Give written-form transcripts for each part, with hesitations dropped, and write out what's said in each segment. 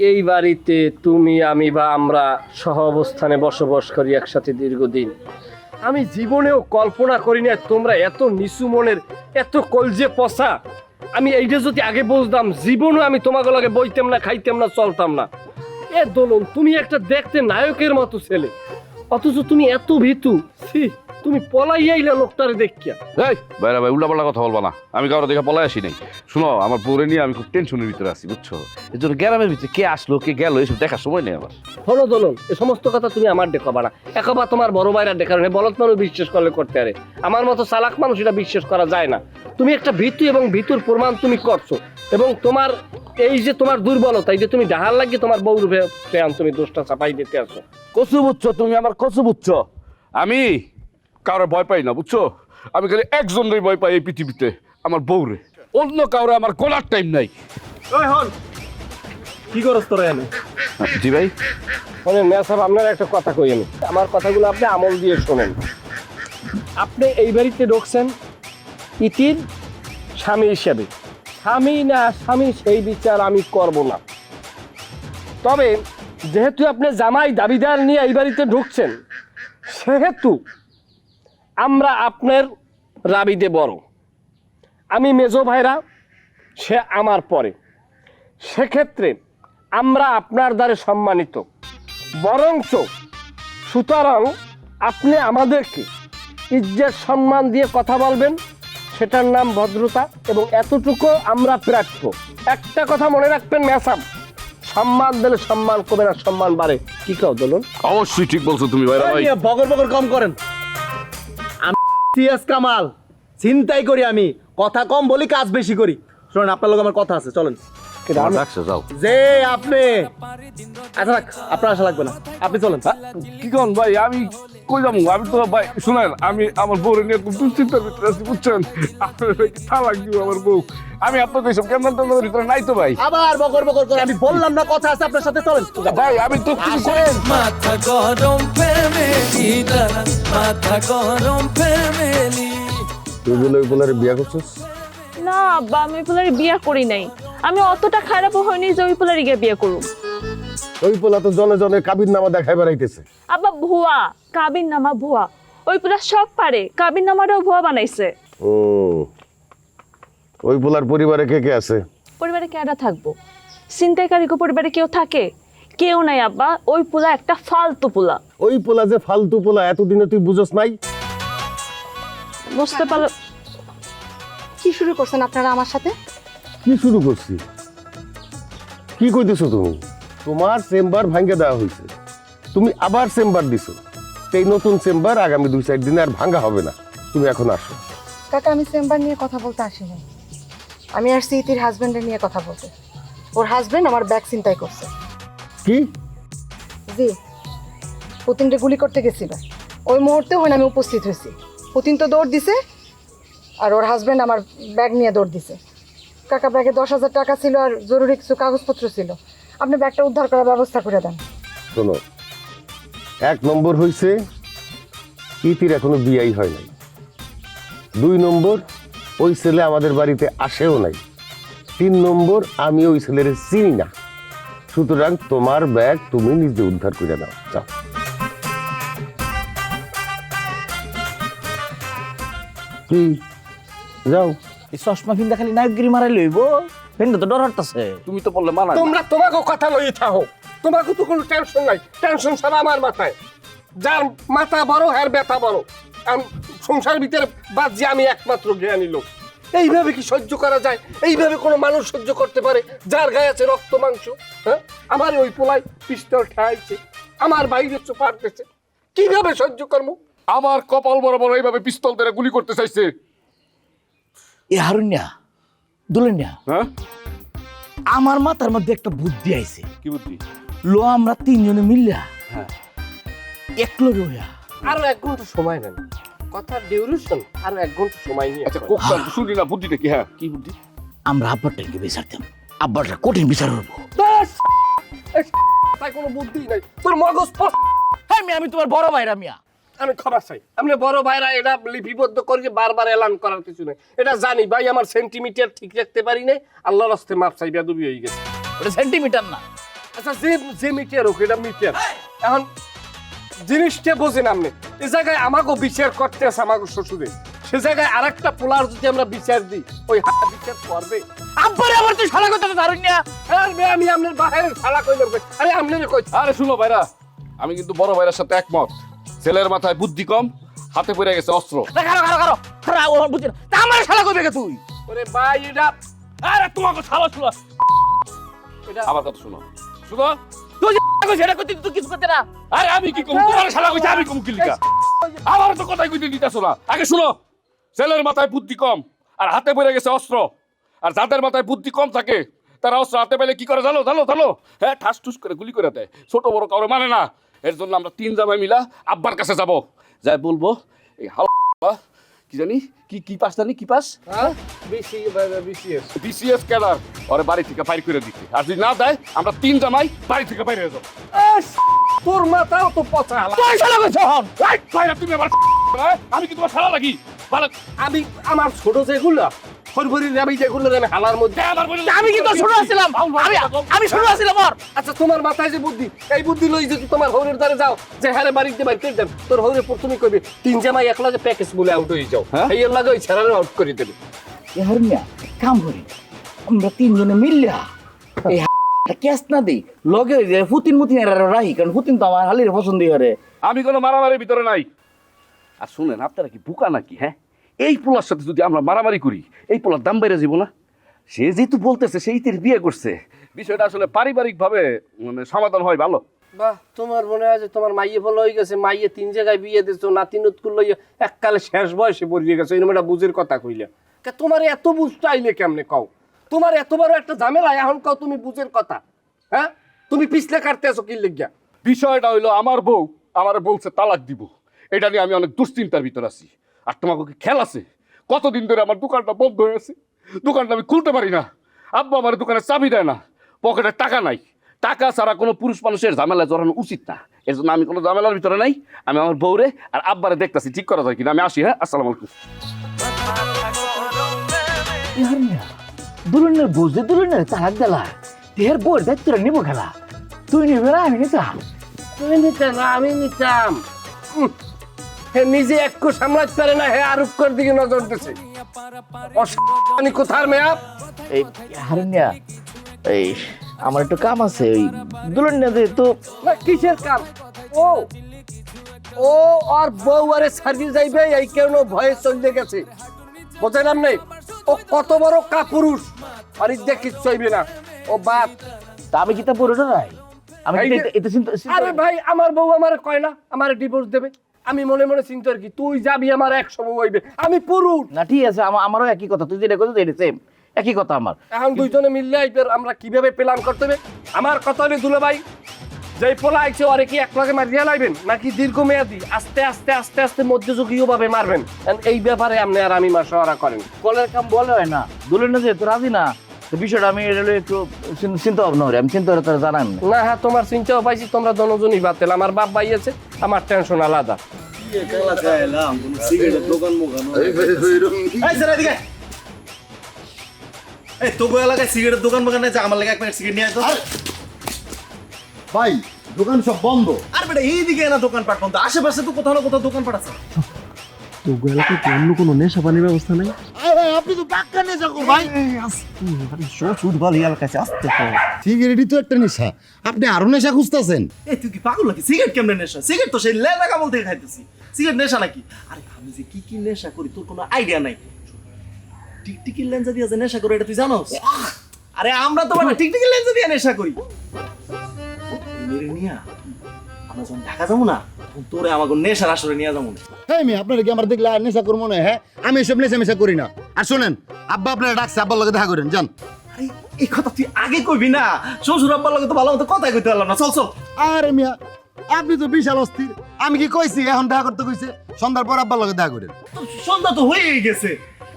এই বাড়িতে তুমি আমি বা আমরা সহ অবস্থানে বসবাস করি একসাথে দীর্ঘদিন। আমি জীবনেও কল্পনা করি না তোমরা এত নিচু মনের, এত কলজে পচা। আমি এইটা যদি আগে বুঝতাম জীবনও আমি তোমাকে লাগে বইতাম না, খাইতাম না, চলতাম না। এ দোলন, তুমি একটা দেখতে নায়কের মতো ছেলে, অথচ তুমি এত ভীতু। ছি, তুমি পলাই আইলা লোকটারে দেখিয়া। এই ভাইরা ভাই, উল্টাপাল্টা কথা বলবা না। আমি কারো দেখে পলাই আসি নাই। শুনো, আমার পরে নিয়ে আমি খুব টেনশনের ভিতরে আছি, বুঝছো? এই জন্য গ্রামের ভিতরে কে আসলো কে গেল এসব দেখার সময় নেই আমার। হলো দোলন, এ সমস্ত কথা তুমি আমার দেখাবা না, একবার তোমার বড় ভাইরা দেখার নেই। বলত মানুষ বিশ্বাস করলে করতে পারে, আমার মতো চালাক মানুষ এটা বিশ্বাস করা যায় না। তুমি একটা ভীতু এবং ভীতুর প্রমাণ তুমি করছো, এবং তোমার এই যে তোমার দুর্বলতা, এই যে তুমি ডাহার লাগিয়ে তোমার বউ রূপে তুমি দোষটা চাপাই দিতে আসো। কচু বুঝছো তুমি, আমার কচু বুঝছো। আমি কারো ভয় পাই না, বুঝছো? আমি খালি একজনের ভয় পাই এই পৃথিবীতে, আমার বউরে। অন্য কাউরে আমার কোলার টাইম নাই। ওই হন, কি করছ তোরা এনে? জি ভাই। মানে মেয়া সাহেব, আপনার একটা কথা কই, আমি আমার কথাগুলো আপনি আমল দিয়ে শোনেন। আপনি এই বাড়িতে ঢুকছেন ইতির স্বামী হিসেবে। স্বামী না স্বামী সেই বিচার আমি করব না। তবে যেহেতু আপনি জামাই দাবিদার নিয়ে এই বাড়িতে ঢুকছেন, সেহেতু আমরা আপনার রাবিদে বড়। আমি মেজো ভাইরা, সে আমার পরে। সেক্ষেত্রে আমরা আপনার দ্বারে সম্মানিত, বরঞ্চ সুতরাং আপনি আমাদেরকে ইজ্জত সম্মান দিয়ে কথা বলবেন, সেটার নাম ভদ্রতা, এবং এতটুকু আমরা প্রাপ্য। একটা কথা মনে রাখবেন মেসাম, সম্মান দিলে সম্মান করবে না, সম্মান বাড়ে। কি কাও দলন? অবশ্যই ঠিক বলছো তুমি ভাইরা ভাই। বগর বগর কম করেন। আমি সিএস কামাল, চিন্তাই করি, আমি কথা কম বলি, কাজ বেশি করি। শোনেন, আপনার লোক আমার কথা আছে, চলেন। রাখছো যাও। যে আপনি আচ্ছা রাখ, আপনার আশা লাগবে না, আপনি চলেন। কি কন ভাই, আমি কই যাবো? আমি তো ভাই শুনেন, আমি আমার বউরে নিয়ে খুব দুশ্চিন্তার ভিতরে আছি, বুঝছেন? আপনার তালাক দিব আমার বউ। আমি আপনাকে এইসব কেমন টেন্ডারের ভিতরে নাই তো ভাই। আবার বগর বগর করে, আমি বললাম না কথা আছে আপনার সাথে, চলেন। ভাই আমি তো কিছু করেন। মাথা গরম ফ্যামিলি, মাথা গরম ফ্যামিলি। তুই বলে ওই পোলারে বিয়া করছিস? না আব্বা, আমি ওই পোলারে বিয়া করি নাই। আমি অতটা খারাপও হয়নি যে ওই পোলারে গিয়ে বিয়ে করব। ওই পোলা তো জনে জনে কাবির নামা দেখাই বেড়াইতেছে। আব্বা ভুয়া, কাবির নামা ভুয়া। ওই পোলা সব পারে, কাবির নামাটাও ভুয়া বানাইছে। ওই পোলার পরিবারে কে কে আছে? পরিবারে কেডা থাকবো? ছিনতাইকারী পরিবারে কেউ থাকে? কেউ নাই আব্বা। ওই পোলা একটা ফালতু পোলা। ওই পোলা যে ফালতু পোলা, এতদিনে তুই বুঝস নাই? বুঝতে পারলো। কি শুরু করছেন আপনারা আমার সাথে? কি শুরু করছি? কি কইতেছো তুমি? তোমার চেম্বার ভাঙ্গে দেওয়া হয়েছে, তুমি আবার চেম্বার দিছো। এই নতুন চেম্বার আগামী 2-4 দিনে আর ভাঙ্গা হবে না। তুমি এখন আসো। কাকা, আমি চেম্বার নিয়ে কথা বলতে আসিনি। আমি আসছি ইতির হাজবেন্ডের নিয়ে কথা বলতে। ওর হাজবেন্ড আমার ব্যাগ ছিনতাই করছে। কি? জি, পুতিনকে গুলি করতে গেছিল। ওই মুহূর্তে ওখানে আমি উপস্থিত হয়েছি। পুতিন তো দৌড় দিছে, আর ওর হাজবেন্ড আমার ব্যাগ নিয়ে দৌড় দিছে। কাকা, ব্যাগে 10,000 টাকা ছিল আর জরুরি কিছু কাগজপত্র ছিল। আপনি ব্যাগটা উদ্ধার করার ব্যবস্থা করে দেন। শোনো, 1 নম্বর হইছে ইতির এখনো বিয়াই হয় নাই। 2 নম্বর, ওই ছেলে আমাদের বাড়িতে আসেও নাই। 3 নম্বর, আমি ওই ছেলের চিনি না। সুতরাং তোমার ব্যাগ তুমি নিজে উদ্ধার করে নাও, যাও। কি যাও? এই চশমা ফিন্দা খালি নায়কগিরি মারাই লইব, ফেন্ডা তো ডর হতাছে। তুমি তো বললে মানা। তোমরা তোমাকে কথা লই থাকো, তোমাকে তো কোনো টেনশন নাই। টেনশন সারা আমার মাথায়। যার মাথা বড় আর ব্যথা বড়। সংসার ভিতরে বাদ যে আমি একমাত্র জ্ঞানী লোক। এইভাবে কি সহ্য করা যায়? এইভাবে কোনো মানুষ সহ্য করতে পারে যার গায়ে আছে রক্ত মাংস? হ্যাঁ, আমার ওই পোলাই পিস্তল ঠাইছে, আমার বাইরে চোপার পেছে, কিভাবে সহ্য করবো? আমার কপাল বরাবর এইভাবে পিস্তল ধরে গুলি করতে চাইছে। এ হারুনিয়া, দুলেনিয়া, হ্যাঁ, আমার মাথার মধ্যে একটা বুদ্ধি আইছে। কি বুদ্ধি? লো আমরা 3 জনে মিললা হ্যাঁ, একলগে হইয়া আরো 1 ঘন্টা সময় নেন, কথার ডিউরেশন আরো 1 ঘন্টা সময় নিয়ে। আচ্ছা কোকটা শুনি না, বুদ্ধিটা কি? হ্যাঁ, কি বুদ্ধি? আমরা আব্বারটাকে বিচারতাম। আব্বারটা কঠিন বিচার করবো। তাই কোনো বুদ্ধি নাই তোর মগজ। হ্যাঁ, আমি তোমার বড় ভাইরা মিয়া। আমি খবর চাই, আপনি বড় ভাইরা এটা লিপিবদ্ধ করে বারবার এলান করার কিছু নেই। এটা জানি ভাই, আমার সেন্টিমিটার ঠিক রাখতে পারি না, আল্লাহর রাস্তে মাপ চাই, বেদবি হয়ে গেছে। ওটা সেন্টিমিটার না, আচ্ছা যে যে মিটার হোক এটা মিটার এখন জিনিসটা বোঝেন আপনি এই জায়গায় আমাকে বিচার করতে আছে আমাকে শ্বশুরে সে জায়গায় আর একটা পোলার যদি আমরা বিচার দিই ওই বিচার করবে আব্বারে আবার তুই শালা কথা ধরুন না। আমি আপনার বাহিরের শালা কইলাম আরে আপনার কই আরে শুনো ভাইরা, আমি কিন্তু বড় ভাইয়ের সাথে একমত। ছেলের মাথায় বুদ্ধি কম, হাতে পড়ে গেছে অস্ত্র। খারাপ ও বুঝছ না তা আমার শালা কইবে তুই। ওরে ভাই এটা আরে তোমাকে শালা শুনো আমার কথা শুনো, শুনো। তুই যে সেটা করতে তুই কিছু করতে না। আরে আমি কি কম, তোমার শালা কইছে আমি কম কি লিখা? আমার তো কথাই কইতে দিতাছ না। আগে শুনো, ছেলের মাথায় বুদ্ধি কম আর হাতে পড়ে গেছে অস্ত্র। আর যাদের মাথায় বুদ্ধি কম থাকে তারা অস্ত্র হাতে পেলে কি করে জানো জানো জানো? হ্যাঁ, ঠাস ঠুস করে গুলি করে দেয়, ছোট বড় কারো মানে না। এর জন্য আমরা 3 জামাই মিলা আব্বার কাছে যাব, যাই বলবো এই হালা কি জানি কি কি পাস জানি কি পাস বিসিএস বিসিএস ক্যাডার ওরে বাড়ি থেকে বাইর করে দিতে। আর যদি না দেয় আমরা 3 জামাই বাড়ি থেকে বাইরে যাবো। তোর মাথাও তো পচা হালা তুই শালা কইছ হন। এই, ভাইরা, তুমি আমার আমি কি তোমার শালা লাগি? ভালো আমি আমার ছোট যেগুলো ফরফরির আমি যেগুলো আমি হালার মধ্যে আমার বলে আমি কি তোর শুরু আছিলাম? আমি শুরু আছিলাম ওর। আচ্ছা তোমার মাথায় যে বুদ্ধি এই বুদ্ধি লই যদি তোমার হৌরের দ্বারে যাও যে হারে বাড়িতে বাইর করে দেন তোর হৌরে প্রথমে কইবে 3 জামাই একলা যে প্যাকেজ বলে আউট হয়ে যাও এই এর লাগে ওই ছেড়ারে আউট করে দেবে হারুনিয়া কাম করি আমরা 3 জনে মিললা এই ক্যাশ না দেই লগে যে ফুতিন মুতিন রাহি, কারণ ফুতিন তো আমার হালির পছন্দই করে। আমি কোনো মারামারির ভিতরে নাই। আর শুনেন, আপনারা কি বোকা নাকি? হ্যাঁ, এই পোলার সাথে যদি আমরা মারামারি করি এই পোলার দাম বেড়ে যাব না? সে যেহেতু বলতেছে সেই তীর বিয়ে করছে, বিষয়টা আসলে পারিবারিকভাবে মানে সমাধান হয় ভালো। বাহ তোমার মনে হয় যে তোমার মাইয়ে ভালো হয়ে গেছে, মাইয়ে 3 জায়গায় বিয়ে দিছো, নাতি নুতকুল লইয়া এককালে শেষ বয়সে পড়িয়ে গেছে, এরকম একটা বুঝের কথা কইলা। তোমার এত বুঝতে আইলে কেমনে কও? তোমার এত বড় একটা ঝামেলা এখন কও তুমি বুঝের কথা? হ্যাঁ, তুমি পিছলে কাটতে আছো কি লিগা? বিষয়টা হইলো আমার বউ আমার বলছে তালাক দিব, এটা নিয়ে আমি অনেক দুশ্চিন্তার ভিতর আছি। আর তোমাকে কি খেয়াল আছে কতদিন ধরে আমার দোকানটা বন্ধ হয়ে আছে? দোকানটা আমি খুলতে পারি না, আব্বা আমার দোকানে চাবি দেয় না, পকেটে টাকা নাই। টাকা ছাড়া কোনো পুরুষ মানুষের ঝামেলা জড়ানো উচিত না। এর জন্য আমি কোনো ঝামেলার ভিতরে নাই। আমি আমার বউরে আর আব্বারে দেখতেছি ঠিক করা যায় কিনা। আমি আসি, হ্যাঁ, আসসালামু আলাইকুম। হারুনিয়া দুলনের বুঝতে দুলনের তালাক দিলা, দেহের বউর দায়িত্বটা নিবো খেলা। তুই নিবে না আমি নিতাম। তুমি নিতে না আমি নিতাম। হে নিজে একটু সামলাতে পারে না, হে আরুক্ষর দিকে নজর দিছে। অসানি কোথার মেয়া? এই হারুনিয়া এই আমার একটু কাম আছে, ওই দুলনিয়া দে তো। না কিসের কাম? ও ও আর বউ আরে সার্ভিস যাইবে এই কেন ভয়ে চলে গেছে, বুঝলাম নাই? ও কত বড় কাপুরুষ, আর ইদ্যা কিচ্ছু হইবে না। ও বাপ, তা আমি কি তা পড়ে নাই? আমি এই কি যে- এটা চিন্তা আরে ভাই আমার বউ আমার কয় না আমার ডিভোর্স দেবে, আমি মনে মনে চিন্তা কি তুই যাবি আমার 100 বউ হইবে, আমি পুরুষ। না ঠিক আছে, আমারও একই কথা, তুই যেটা কথা এটা সেম একই কথা আমার। এখন দুইজনে মিললে এইবার আমরা কিভাবে প্ল্যান করতে হবে? আমার কথা হলে দুলো ভাই যেই পোলা আইছে ওরে কি একলাগে মারিয়া লাইবেন নাকি দীর্ঘমেয়াদী আস্তে আস্তে আস্তে আস্তে মধ্যযুগীয় ভাবে মারবেন? এই ব্যাপারে আপনি আর আমি মাসোয়ারা করেন। কলের কাম বলে হয় না, দুলনিয়া যে তো রাজি না, তো বিষয়টা আমি এটা লইয়া একটু চিন্তা ভাবনা করি। আমি চিন্তা করে তোরা জানান না। না হ্যাঁ তোমার চিন্তাও পাইছি, তোমরা দনজনই বাতেল, আমার বাপ ভাই আছে, আমার টেনশন আলাদা। এই স্যার এদিকে এই তোগো এলাকায় সিগারেটের দোকান বাগান আছে, আমার লাগে এক প্যাকেট সিগারেট নিয়ে আসো। ভাই দোকান সব বন্ধ। আর বেটা এইদিকে না দোকান পাট বন্ধ, আশেপাশে তো কোথাও না কোথাও দোকান পাট আছে। তোগো এলাকায় কি অন্য কোনো নেশা পানির ব্যবস্থা নাই? আপনি তো পাক্কা নেশা কর ভাই। শ্বশুর বাড়ি এলাকায় আসতে হয়। সিগারেটই তো একটা নেশা, আপনি আরো নেশা খুঁজতেছেন? এই তুই কি পাগল নাকি? সিগারেট কেমনে নেশা? সিগারেট তো সেই লেদা কামল থেকে খাইতেছি, সিগারেট নেশা নাকি? আরে আমি যে কি কি নেশা করি তোর কোনো আইডিয়া নাই। টিকটিকির লেন্সা দিয়ে যে নেশা করি এটা তুই জানোস? আরে আমরা তো মানে টিকটিকির লেন্সা দিয়ে নেশা করি। মেরে নিয়া আমরা যখন ঢাকা যাবো না তখন তোরে আমাকে নেশার আসরে নিয়ে যাবো না। হ্যাঁ মেয়ে, আপনারা কি আমার দেখলে আর নেশা করবো না? হ্যাঁ, আমি এসব নেশা মেশা করি না। আর শোনেন, আব্বা আপনারা ডাকছে, আব্বার লগে দেখা করেন, যান। আরে এই কথা তুই আগে কইবি না, শ্বশুর আব্বার লগে তো ভালো মতো কথাই কইতে পারলাম না। চল চল। আরে মিয়া, আপনি তো বিশাল অস্থির। আমি কি কইছি এখন দেখা করতে কইছে? সন্ধ্যার পর আব্বার লগে দেখা করেন। সন্ধ্যা তো হয়েই গেছে।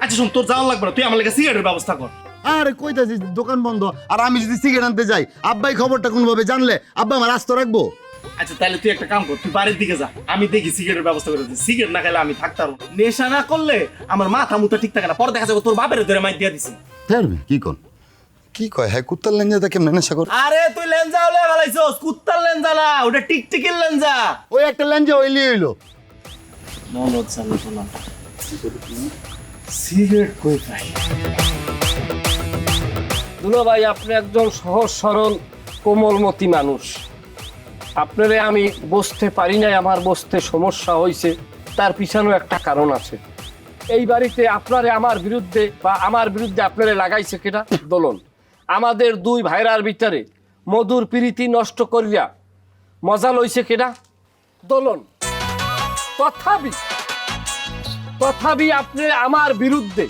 আচ্ছা শোন, তোর যাওয়ার লাগবে না, তুই আমার লাগে সিগারেটের ব্যবস্থা কর। আরে কইতাছি দোকান বন্ধ, আর আমি যদি সিগারেট আনতে যাই আব্বাই খবরটা কোনভাবে জানলে আব্বা আমার আস্ত রাখবো? আচ্ছা তাহলে তুই একটা কাম কর, তুই বাড়ির দিকে যা, আমি দেখি সিগারেটের ব্যবস্থা করে দিচ্ছি। সিগারেট না খেলে আমি থাকতাম না। নেশা না করলে আমার মাথা মুথা ঠিক থাকে না, পরে দেখা যাবে তোর বাপের ধরে মাইর দিয়ে দিছি। কি কোন কি কয়? হ্যাঁ, কুত্তার লেঞ্জাতে কেমনে নেশা করে? আরে তুই লেনজা হলে ওটা টিকটিকির লেঞ্জা। ওই একটা ল্যাঞ্জা হইলি হইলো। ননদ চালু না সিগারেট কই পাই? দুলা ভাই, আপনি একজন সহজ সরল কোমলমতি মানুষ। আপনারে আমি বসতে পারি নাই, আমার বসতে সমস্যা হয়েছে, তার পিছনেও একটা কারণ আছে। এই বাড়িতে আপনারে আমার বিরুদ্ধে বা আমার বিরুদ্ধে আপনারে লাগাইছে কেটা? দোলন। আমাদের দুই ভাইরার ভিতরে মধুর প্রীতি নষ্ট করিয়া মজা লইছে কেটা? দোলন। তথাপি আপনি আমার বিরুদ্ধে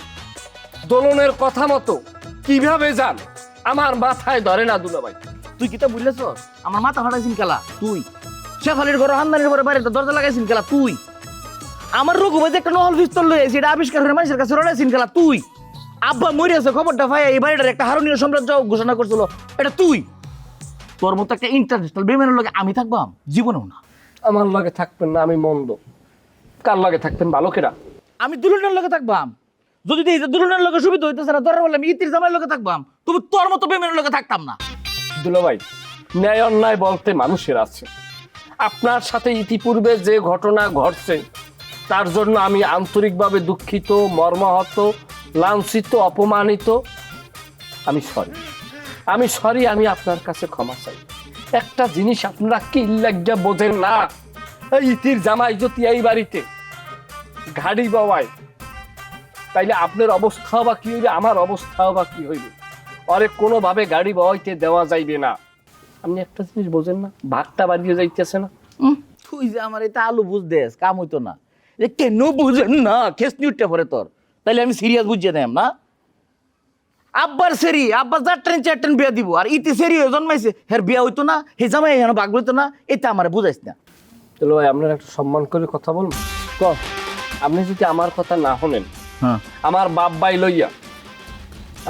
দোলনের কথা মতো কিভাবে যান আমার মাথায় ধরে না দুলা ভাই। তুই কিতা বুঝলেছ? আমার মাথা ফাটাইছিন খেলা তুই, শেফালির ঘরে হান্দানির ঘরে বাইরে দরজা লাগাইছিন খেলা তুই, আমার রঘুবাইতে একটা নহল পিস্তল লয়ে সেটা আবিষ্কার করে মানুষের কাছে রড়াইছিন খেলা তুই, আব্বা মরিয়াছে খবরটা ভাই এই বাড়িটার একটা হারুনীয় সাম্রাজ্য ঘোষণা করছিল এটা তুই। তোর মতো একটা ইন্টারন্যাশনাল বেমেনের লগে আমি থাকবাম জীবনেও না। আমার লগে থাকবেন না, আমি মন্দ। কার লগে থাকতেন ভালো কেরা? আমি দুলনের লগে থাকবাম, যদি এই যে দুলনের লগে সুবিধা হইতেছে না দরকার হলে আমি ইতির জামাইয়ের লগে থাকবাম, তবে তোর মতো বেমেনের লগে থাকতাম না। দুলা ভাই, ন্যায় অন্যায় বলতে মানুষের আছে। আপনার সাথে ইতিপূর্বে যে ঘটনা ঘটছে তার জন্য আমি আন্তরিকভাবে দুঃখিত, মর্মাহত, লাঞ্ছিত, অপমানিত। আমি সরি, আমি আপনার কাছে ক্ষমা চাই। একটা জিনিস আপনারা কি লাগিয়া বোঝেন না, এই ইতির জামাই যদি এই বাড়িতে গাড়ি বাওয়ায় তাইলে আপনার অবস্থাও বা কি হইবে, আমার অবস্থাও বা কি হইবে। আরে কোনোভাবে গাড়ি বাওয়াইতে দেওয়া যাইবে না। আপনি একটা জিনিস বোঝেন না, ভাগটা বাড়িয়ে যাইতেছে না। তুই যে আমার এটা আলু বুঝ দেস কাম হইতো না, যে কেন বুঝেন না খেস নিউটটা পরে তোর, তাইলে আমি সিরিয়াস বুঝিয়ে দেম না। আব্বার সেরি আব্বা চারটেন বিয়া দিব, আর ইতি সেরি হয়ে জন্মাইছে হের বিয়া হইতো না, হে জামাই হেন ভাগ হইতো না, এটা আমার বুঝাইস না। চলো ভাই, আপনার একটা সম্মান করে কথা বলুন। আপনি যদি আমার কথা না শোনেন, হ্যাঁ আমার বাপ ভাই লইয়া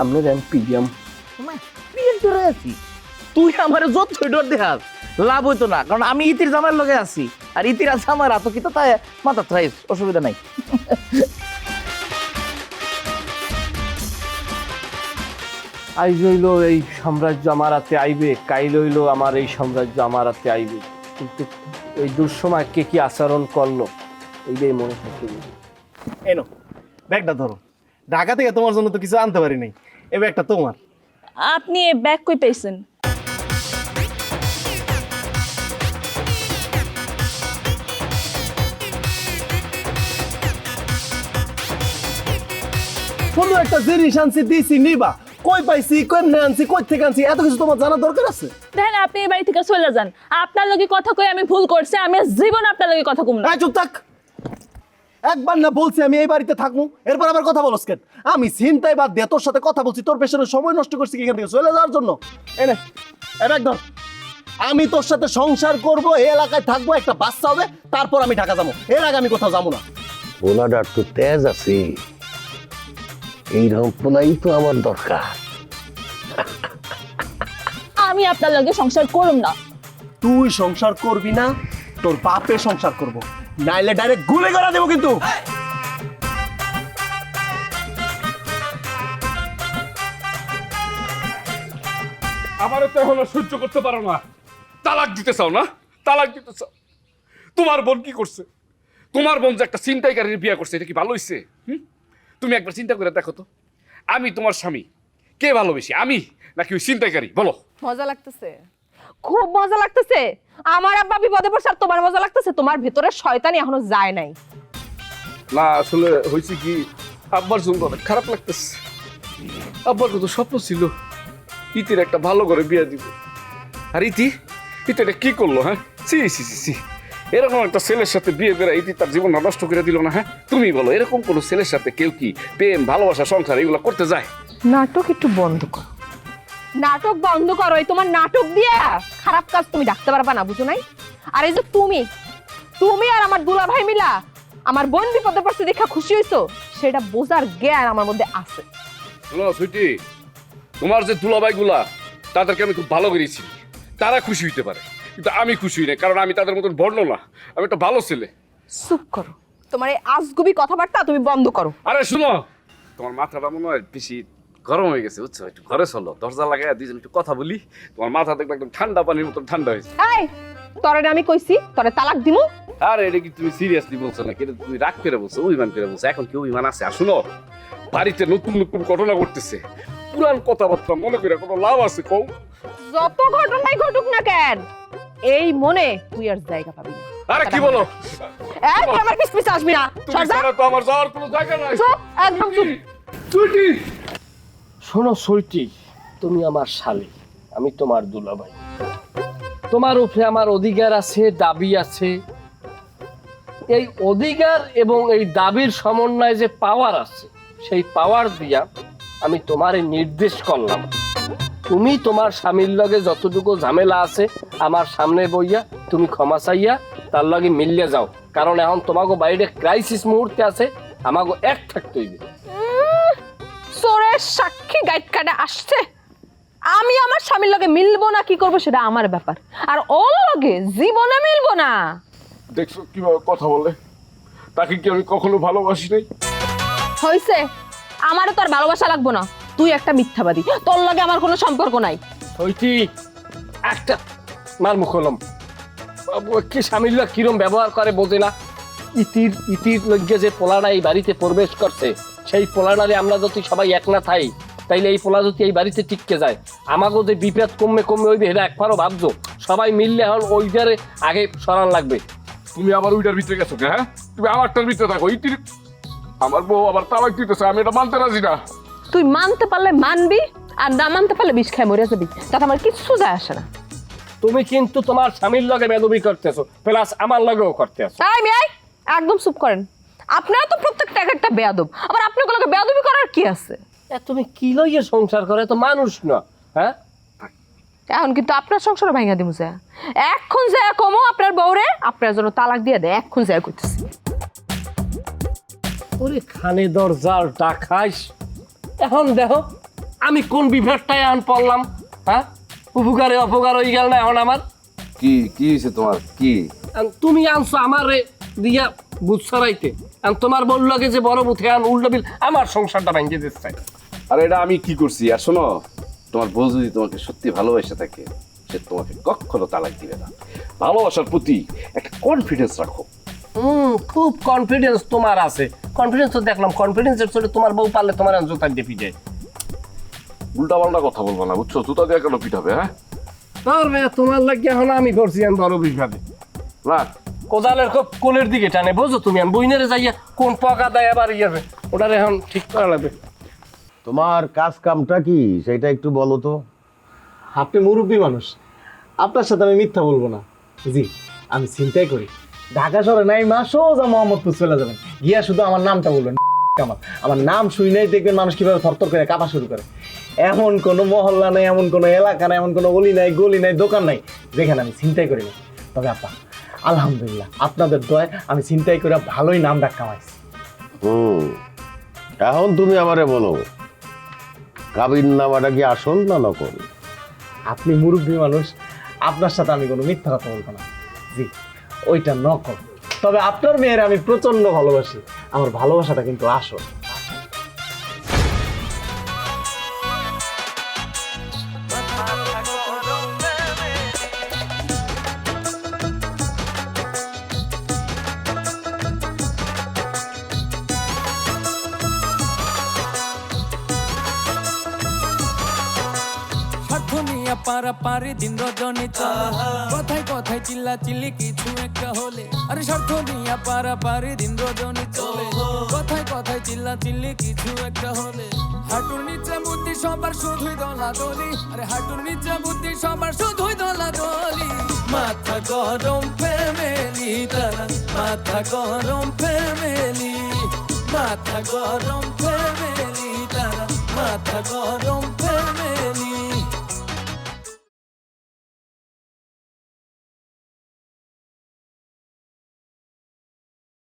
আপনি দেন পিডিয়াম। আছি তুই আমার যত ডর দেখাস লাভ হইতো না, কারণ আমি ইতির জামাইয়ের লগে আছি, আর ইতির আছে আমার এত কি তো তাই মাথা থাইস, অসুবিধা নাই। আইজ হইল এই সাম্রাজ্য আমার হাতে আইবে, কাইল হইল আমার এই সাম্রাজ্য আমার হাতে আইবে, কিন্তু এই দুঃসময় কে কি আচরণ করলো এইটাই মনে থাকে। এনো ব্যাগটা ধরো, ঢাকা থেকে তোমার জন্য তো কিছু আনতে পারি নাই, এই ব্যাগটা তোমার। আপনি এ ব্যাগ কই পাইছেন? সুন্দর একটা জিনিস আনছি, দিছি নিবা, কই পাইছি, কেমনে আনছি, কই থেকে আনছি, এত কিছু তোমার জানার দরকার আছে? দেখেন, আপনি এই বাড়ি থেকে চলে যান। আপনার লগে কথা কই আমি ভুল করছি, আমি জীবন আপনার লগে কথা কম না। চুপ থাক। একবার না বলছি আমি এই বাড়িতে থাকবো, এরপর আবার কথা বলস কেন? আমি চিন্তাই বাদ দিয়ে তোর সাথে কথা বলছি, তোর পেছনে সময় নষ্ট করছি কি এখান থেকে চলে যাওয়ার জন্য? এনে একদম আমি তোর সাথে সংসার করব, এই এলাকায় থাকবো, একটা বাচ্চা হবে, তারপর আমি ঢাকা যাবো, এর আগে আমি কোথাও যাবো না। পোলাডার তো তেজ আছে, এইরকম পোলাই তো আমার দরকার। আমি আপনার লগে সংসার করুম না। তুই সংসার করবি না, তোর বাপে সংসার করব, নাইলে ডাইরেক্ট গুলি করে দেবো কিন্তু। আমারও তো এখন আর সহ্য করতে পারো না। তালাক দিতে চাও না? তালাক দিতে চাও? তোমার বোন কি করছে? তোমার বোন যে একটা ছিনতাইকারীর বিয়ে করছে, এটা কি ভালো হয়েছে? তুমি একবার চিন্তা করে দেখো তো, আমি তোমার স্বামী, কে ভালো বেশি, আমি নাকি ওই ছিনতাইকারী? বলো। মজা লাগতেছে, খুব মজা লাগতেছে। আমার আব্বা বিপদে পড়ছে আর তোমার মজা লাগতেছে? তোমার ভেতরে শয়তানি এখনো যায় নাই। না, আসলে হয়েছে কি, আব্বার জন্য অনেক খারাপ লাগতেছে। আব্বার কত স্বপ্ন ছিল ইতির একটা ভালো করে বিয়ে দিব, আর ইতি এটা কি করলো? হ্যাঁ, সি সি সি সি, এরকম একটা ছেলের সাথে বিয়ে করে ইতি তার জীবনটা নষ্ট করে দিল না? হ্যাঁ, তুমি বলো, এরকম কোনো ছেলের সাথে কেউ কি প্রেম, ভালোবাসা, সংসার এগুলো করতে যায়? নাটক একটু বন্ধ করো, নাটক বন্ধ করো। এই তোমার নাটক দিয়ে খারাপ কাজ তুমি ডাকতে পারবা না, বুঝো নাই? আর এই যে তুমি আর আমার দুলা ভাই মিলা আমার বোন বিপদে পড়ছে দেখা খুশি হইছো, সেটা বোঝার জ্ঞান আমার মধ্যে আছে। শোনো সুইটি, তোমার যে দুলাভাই গুলা তাদেরকে আমি খুব ভালো করেছি, তারা খুশি হইতে পারে, কিন্তু আমি খুশি হই না, কারণ আমি তাদের মতন বড় না, আমি একটা ভালো ছেলে। চুপ করো, তোমার এই আজগুবি কথাবার্তা তুমি বন্ধ করো। আরে শুনো, তোমার মাথাটা মনে হয় বেশি গরম হয়ে গেছে, বুঝছো? একটু ঘরে চলো, দরজা লাগাই দুজন একটু কথা বলি, তোমার মাথা দেখবে একদম ঠান্ডা পানির মতন ঠান্ডা হয়েছে। এই তোরে আমি কইছি তোরে তালাক দিমু। আরে এটা কি তুমি সিরিয়াসলি বলছো না, কিন্তু তুমি রাগ করে বলছো, অভিমান করে বলছো। এখন কি অভিমান আছে? আর শুনো, বাড়িতে নতুন নতুন ঘটনা ঘটতেছে, পুরান কথাবার্তা মনে করে কোনো লাভ আছে কও? যত ঘটনাই ঘটুক না কেন, এই মনে তুই আর জায়গা পাবি না। আরে কি বলো? এই তুই আমার পিছ পিছ আসবি না। তুমি ছাড়া তো আমার যাওয়ার কোনো জায়গা নাই। চুপ, একদম চুপ। সুইটি, শোনো সুইটি, তুমি আমার শালী, আমি তোমার দুলাভাই। তোমার উপরে আমার অধিকার আছে, দাবি আছে। এই অধিকার এবং এই দাবির সমন্বয়ে যে পাওয়ার আছে, সেই পাওয়ার দিয়া আমি তোমারে নির্দেশ করলাম, তুমি তোমার স্বামীর লগে যতটুকু ঝামেলা আছে আমার সামনে বইয়া তুমি ক্ষমা চাইয়া তার লগে মিলিয়ে যাও। কারণ এখন তোমাকে বাইরে ক্রাইসিস মুহূর্তে আছে, আমাকে এক থাকতে হইবে। সোরের সাক্ষী গাইড কাটে আসছে, আমি আমার স্বামীর লগে মিলবো না কি করবো সেটা আমার ব্যাপার, আর ওর লগে জীবনে মিলবো না। দেখছো কিভাবে কথা বলে? তাকে কি আমি কখনো ভালোবাসি নাই? হইছে, আমারও তোর ভালোবাসা লাগবো না, তুই একটা মিথ্যাবাদী, তোর লগে আমার কোনো সম্পর্ক নাই। হইতি একটা মার মুখ হলাম, কি স্বামীর লোক কিরম ব্যবহার করে বোঝে না। ইতির লজ্ঞে যে পোলাটা এই বাড়িতে প্রবেশ করছে, সেই পোলাটারে আমরা যদি সবাই এক না থাই, তাইলে এই পোলা যদি এই বাড়িতে টিকতে যায়, আমাকেও যে বিপদ কমে কমে হইবে এটা একবারও ভাবছো? সবাই মিললে এখন ওইটারে আগে সরান লাগবে। তুমি আবার ওইটার ভিতরে গেছো কে? হ্যাঁ, তুমি আমারটার ভিতরে থাকো। ইতির আমার বউ আবার তালাক দিতেছে, আমি এটা মানতে রাজি না। তুই মানতে পারলে মানবি, আর না মানতে পারলে বিষ খায় মরে যাবি, তাতে আমার কিচ্ছু যায় আসে না। তুমি কিন্তু তোমার স্বামীর লগে বেদবি করতেছো, প্লাস আমার লগেও করতেছো। তাই মেয়ে একদম চুপ করেন, আপনারা তো প্রত্যেকটা একটা বেয়াদব, আবার আপনাগুলোকে বেয়াদবি করার কি আছে? তুমি কি লইয়ে সংসার করে, তো মানুষ না? হ্যাঁ, এখন কিন্তু আপনার সংসার ভাঙা দিমু যা, এখন যা কমো আপনার বউরে আপনার জন্য তালাক দিয়ে দেয়, এখন যা করতেছি। ওরে খানে দরজার ডাকাইস, এখন দেখো আমি কোন বিভেদটায় আন পড়লাম। হ্যাঁ, উপকারে অপকার হয়ে গেল না এখন আমার? কি কি হয়েছে তোমার? কি তুমি আনছো আমারে দিয়া বুঝ ছড়াইতে, তোমার বললো যে বড় বুথে আন উল্টো বিল আমার সংসারটা ভাঙিয়ে দিচ্ছে। আর এটা আমি কি করছি? আর শোনো, তোমার বউ যদি তোমাকে সত্যি ভালোবাসে থাকে, সে তোমাকে কখনো তালাক দিবে না। ভালোবাসার প্রতি একটা কনফিডেন্স রাখো। খুব কনফিডেন্স তোমার আছে, কনফিডেন্স তো দেখলাম, কনফিডেন্সের চলে তোমার বউ পারলে তোমার জোতার দিয়ে পিঠে। উল্টা পাল্টা কথা বলবো না, বুঝছো? জুতা দিয়ে কেন পিঠাবে? হ্যাঁ, তোমার লাগে এখন আমি করছি বড় বিভাগে না কোদালের খুব কোলের দিকে টানে, বোঝো তুমি? আমি বইনেরে যাইয়া কোন পকা দেয় আবার ইয়ে, ওটার এখন ঠিক করা লাগবে। তোমার কাজ কামটা কি সেটা একটু বলো তো। আপনি মুরব্বী মানুষ, আপনার সাথে আমি মিথ্যা বলবো না। জি, আমি চিন্তাই করি ঢাকা শহরে নাই মা সোজা মোহাম্মদপুর চলে যাবেন, গিয়া শুধু আমার নামটা বলবেন। আমার নাম শুই নাই দেখবেন মানুষ কিভাবে থরথর করে কাঁপা শুরু করে। এমন কোনো মহল্লা নাই, এমন কোনো এলাকা নাই, এমন কোনো অলি নাই, গলি নাই, দোকান নাই যেখানে আমি চিন্তাই করি না। তবে আপা আলহামদুলিল্লাহ আপনাদের দয়ায় আমি চিন্তাই করে ভালোই নাম ডাক কামাইছি। এখন তুমি আমারে বলো, কাবির নামাটা কি আসল না নকল? আপনি মুরব্বী মানুষ, আপনার সাথে আমি কোনো মিথ্যা কথা বলবো না। জি, ওইটা নকল, তবে আপনার মেয়ের আমি প্রচন্ড ভালোবাসি। আমার ভালোবাসাটা কিন্তু আসল। পারাপারে দিন রজনী চলে, কথায় কথায় চিল্লা চিল্লি কিছু একটা হলে। আরে স্বার্থ নিয়া পারাপারে দিন রজনী চলে, কথায় কথায় চিল্লা চিল্লি কিছু একটা হলে। হাঁটুর নিচে বুদ্ধি সবার শুধুই দলাদলি, আরে হাঁটুর নিচে বুদ্ধি সবার শুধুই দলাদলি। মাথা গরম ফ্যামিলি তারা, মাথা গরম ফ্যামিলি, মাথা গরম ফ্যামিলি তারা, মাথা গরম ফ্যামিলি।